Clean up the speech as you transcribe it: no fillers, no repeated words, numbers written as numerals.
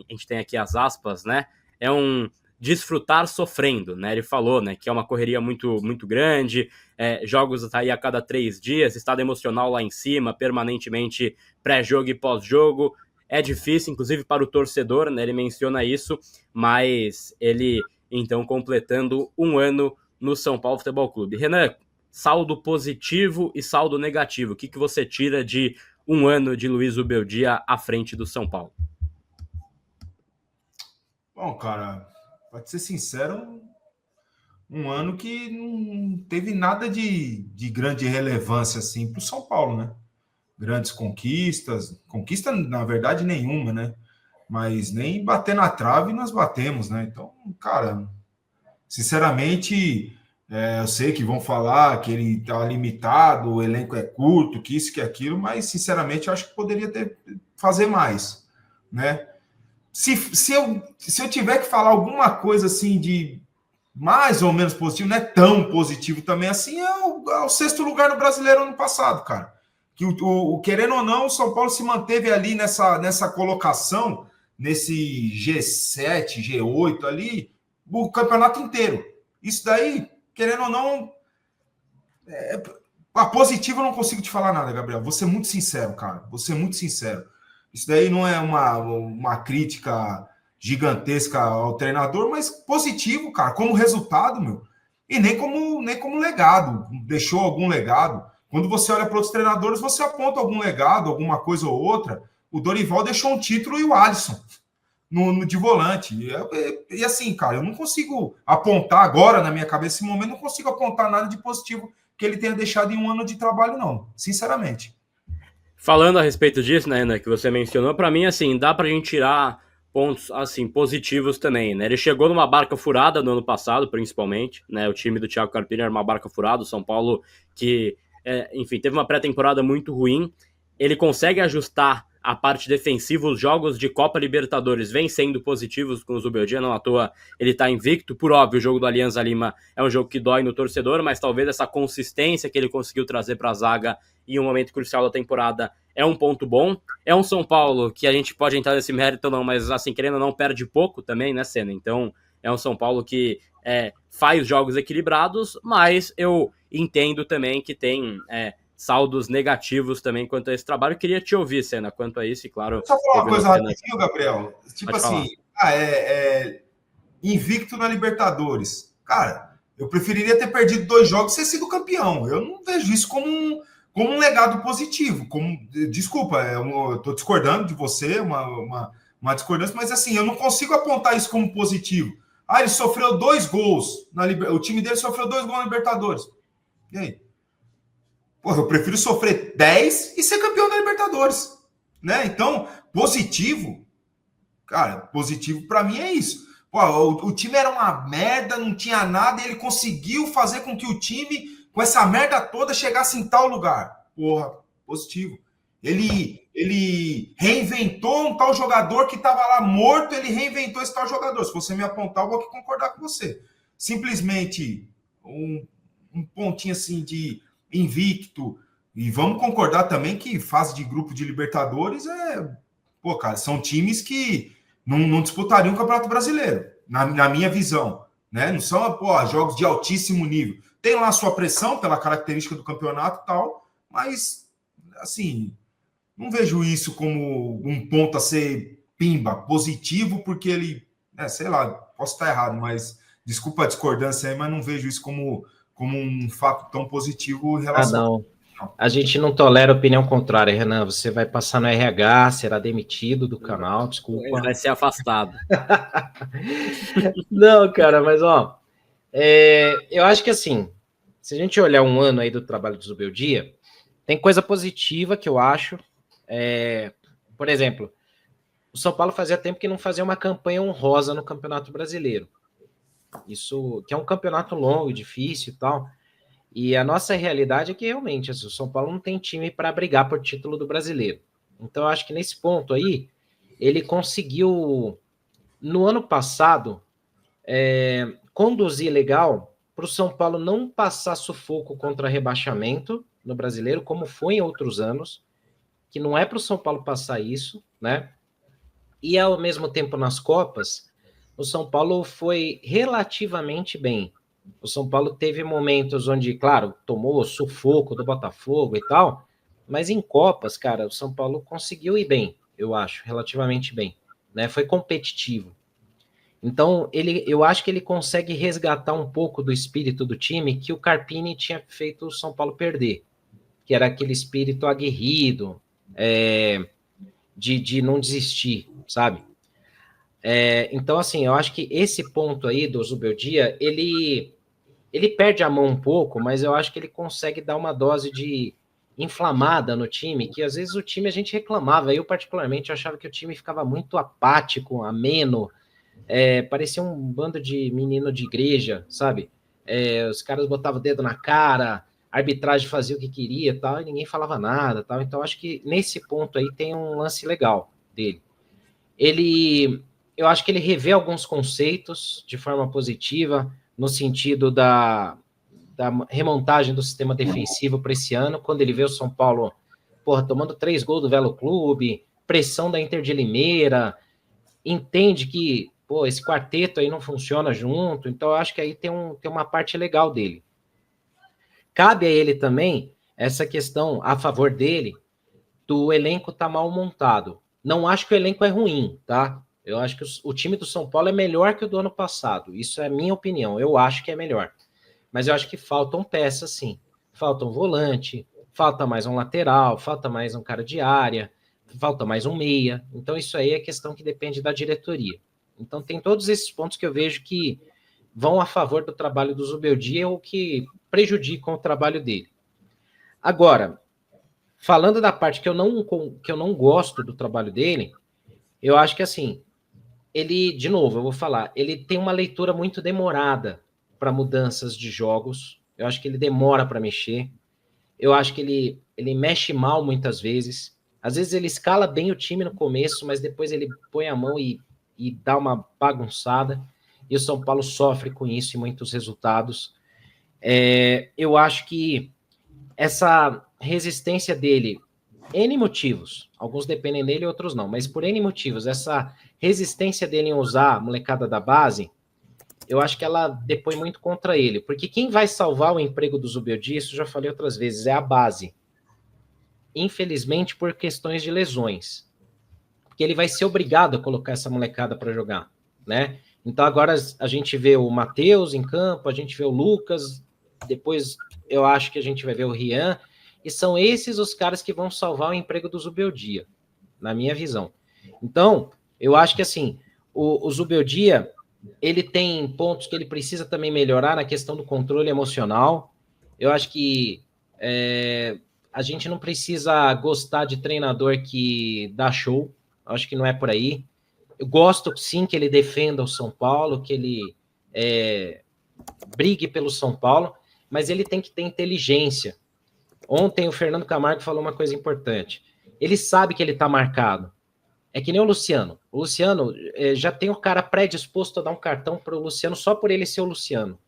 a gente tem aqui as aspas, né? É um desfrutar sofrendo, né? Ele falou, né, que é uma correria muito, muito grande, jogos aí a cada 3 dias, estado emocional lá em cima, permanentemente pré-jogo e pós-jogo. É difícil, inclusive para o torcedor, né? Ele menciona isso, mas ele, então, completando um ano no São Paulo Futebol Clube. Renan, saldo positivo e saldo negativo. O que você tira de um ano de Luiz Ubeldia à frente do São Paulo? Bom, cara, pra ser sincero, um ano que não teve nada de grande relevância assim para o São Paulo, né? Grandes conquistas, conquista na verdade nenhuma, né? Mas nem bater na trave nós batemos, né? Então, cara, sinceramente, eu sei que vão falar que ele está limitado, o elenco é curto, que isso, que aquilo, mas sinceramente eu acho que poderia fazer mais, né? Se eu tiver que falar alguma coisa assim de mais ou menos positivo, não é tão positivo também assim, é o sexto lugar no Brasileiro ano passado, cara. Que querendo ou não, o São Paulo se manteve ali nessa colocação, nesse G7, G8 ali, o campeonato inteiro. Isso daí, querendo ou não, a positivo eu não consigo te falar nada, Gabriel. Vou ser muito sincero, cara. Vou ser muito sincero. Isso daí não é uma crítica gigantesca ao treinador, mas positivo, cara, como resultado, meu. E nem como legado. Deixou algum legado. Quando você olha para outros treinadores, você aponta algum legado, alguma coisa ou outra. O Dorival deixou um título e o Alisson no de volante. E assim, cara, eu não consigo apontar agora, na minha cabeça, nesse momento, não consigo apontar nada de positivo que ele tenha deixado em um ano de trabalho, não. Sinceramente. Falando a respeito disso, né, Renan, que você mencionou, para mim, assim, dá pra gente tirar pontos, assim, positivos também, né? Ele chegou numa barca furada no ano passado, principalmente, né? O time do Thiago Carpini era uma barca furada, o São Paulo que, enfim, teve uma pré-temporada muito ruim. Ele consegue ajustar a parte defensiva, os jogos de Copa Libertadores vêm sendo positivos com o Zubeldia, não à toa ele tá invicto. Por óbvio, o jogo do Alianza Lima é um jogo que dói no torcedor, mas talvez essa consistência que ele conseguiu trazer para a zaga em um momento crucial da temporada é um ponto bom. É um São Paulo que a gente pode entrar nesse mérito ou não, mas assim, querendo ou não, perde pouco também, né, Senna? Então, é um São Paulo que faz jogos equilibrados, mas eu entendo também que tem saldos negativos também quanto a esse trabalho. Eu queria te ouvir, Senna, quanto a isso, e claro... Só falar uma coisa rapidinho, Gabriel. Tipo Pode assim, falar. invicto na Libertadores. Cara, eu preferiria ter perdido 2 jogos e ser sido campeão. Eu não vejo isso como um legado positivo. Desculpa, eu estou discordando de você, uma discordância, mas assim, eu não consigo apontar isso como positivo. Ah, ele sofreu 2 gols. O time dele sofreu 2 gols na Libertadores. E aí? Porra, eu prefiro sofrer 10 e ser campeão da Libertadores. Né? Então, positivo, cara, positivo para mim é isso. Pô, o time era uma merda, não tinha nada, e ele conseguiu fazer com que o time, com essa merda toda, chegasse em tal lugar. Porra, positivo. Ele reinventou um tal jogador que estava lá morto, ele reinventou esse tal jogador. Se você me apontar, eu vou aqui concordar com você. Simplesmente um pontinho assim de invicto. E vamos concordar também que fase de grupo de Libertadores pô, cara, são times que não disputariam o Campeonato Brasileiro, na minha visão. Né? Não são jogos de altíssimo nível. Tem lá a sua pressão pela característica do campeonato e tal, mas, assim, não vejo isso como um ponto a ser pimba, positivo, porque ele, sei lá, posso estar errado, mas desculpa a discordância aí, mas não vejo isso como um fato tão positivo em relação não. A gente não tolera opinião contrária, Renan. Você vai passar no RH, será demitido do canal, desculpa. Vai ser afastado. Não, cara, mas eu acho que assim, se a gente olhar um ano aí do trabalho do Zubeldia, tem coisa positiva que eu acho. Por exemplo, o São Paulo fazia tempo que não fazia uma campanha honrosa no Campeonato Brasileiro. Isso, que é um campeonato longo, difícil e tal. E a nossa realidade é que realmente assim, o São Paulo não tem time para brigar por título do Brasileiro. Então, eu acho que nesse ponto aí, ele conseguiu, no ano passado, conduzir legal para o São Paulo não passar sufoco contra rebaixamento no Brasileiro, como foi em outros anos, que não é para o São Paulo passar isso, né? E ao mesmo tempo nas Copas, o São Paulo foi relativamente bem. O São Paulo teve momentos onde, claro, tomou sufoco do Botafogo e tal, mas em Copas, cara, o São Paulo conseguiu ir bem, eu acho, relativamente bem, né? Foi competitivo. Então, eu acho que ele consegue resgatar um pouco do espírito do time que o Carpini tinha feito o São Paulo perder, que era aquele espírito aguerrido, de não desistir, sabe? Então, assim, eu acho que esse ponto aí do Zubeldia, ele perde a mão um pouco, mas eu acho que ele consegue dar uma dose de inflamada no time, que às vezes o time a gente reclamava. Eu, particularmente, achava que o time ficava muito apático, ameno, parecia um bando de menino de igreja, sabe? Os caras botavam o dedo na cara, a arbitragem fazia o que queria, tal, e ninguém falava nada, tal. Então, acho que nesse ponto aí tem um lance legal dele. Eu acho que ele revê alguns conceitos de forma positiva, no sentido da remontagem do sistema defensivo para esse ano, quando ele vê o São Paulo, tomando 3 gols do Velo Clube, pressão da Inter de Limeira, entende que, esse quarteto aí não funciona junto, então eu acho que aí tem uma parte legal dele. Cabe a ele também essa questão a favor dele, do elenco tá mal montado. Não acho que o elenco é ruim, tá? Eu acho que o time do São Paulo é melhor que o do ano passado. Isso é a minha opinião. Eu acho que é melhor. Mas eu acho que faltam peças, sim. Falta um volante, falta mais um lateral, falta mais um cara de área, falta mais um meia. Então isso aí é questão que depende da diretoria. Então tem todos esses pontos que eu vejo que vão a favor do trabalho do Zubeldia ou que prejudicam o trabalho dele. Agora, falando da parte que eu não gosto do trabalho dele, eu acho que assim, ele, de novo, eu vou falar, ele tem uma leitura muito demorada para mudanças de jogos. Eu acho que ele demora para mexer. Eu acho que ele mexe mal muitas vezes. Às vezes ele escala bem o time no começo, mas depois ele põe a mão e dá uma bagunçada. E o São Paulo sofre com isso em muitos resultados. Eu acho que essa resistência dele, N motivos, alguns dependem dele, outros não, mas por N motivos, essa resistência dele em usar a molecada da base, eu acho que ela depõe muito contra ele, porque quem vai salvar o emprego do Zubeldia, isso eu já falei outras vezes, é a base. Infelizmente, por questões de lesões. Porque ele vai ser obrigado a colocar essa molecada para jogar, né? Então agora a gente vê o Matheus em campo, a gente vê o Lucas, depois eu acho que a gente vai ver o Rian, e são esses os caras que vão salvar o emprego do Zubeldia, na minha visão. Então, eu acho que assim, o Zubeldia, ele tem pontos que ele precisa também melhorar na questão do controle emocional. Eu acho que a gente não precisa gostar de treinador que dá show, eu acho que não é por aí. Eu gosto sim que ele defenda o São Paulo, que ele brigue pelo São Paulo, mas ele tem que ter inteligência. Ontem o Fernando Camargo falou uma coisa importante. Ele sabe que ele está marcado. É que nem o Luciano. O Luciano já tem o cara predisposto a dar um cartão para o Luciano só por ele ser o Luciano.